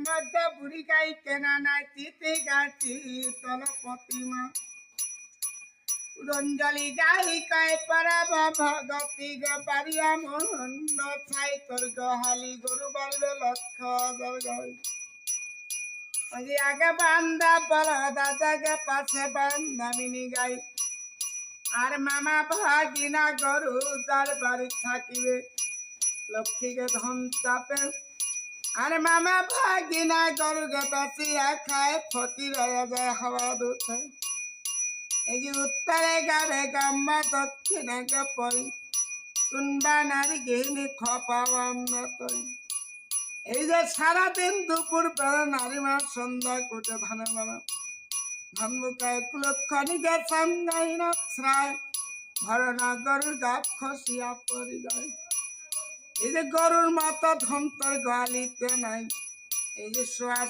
মধ্য বুড়ি গাই কেনা নাই চিতে গাছি তলপতিমা রঞ্জলি গাই কয় পরাব ভগতি গো পারিয়া মোহন ছাই তোর গহালি গরু বলবে লক্ষ গাই ওই আগে বান্দা বলদা জাগে পাশে বান্দামিনী গাই আর মামা ভাগিনা গরু যার বাড়ি থাকিবে লক্ষ্মীকে ধন চাপে আর মামা ভাগিনা গরুকে বাঁচিয়া খায় ফকির হয়ে যায় হাওয়া দুধে এই যে উত্তরে গাবে গাম্মা দক্ষিণে গপই কুনবা নারী গিহিনী খপাওয়ান তৈ এই যে সারাদিন দুপুর বেলা নারী মা সন্ধ্যা কোটে ধানের বেলা ধান মুখায় কুলক্ষণিকে সাঙ্গাই নছরায় ভরনা গরুর গাপ খসিয়া পড়ি যায় এই যে গরুর মাথা ধন্তর গালিতে নাই এই যে সোয়া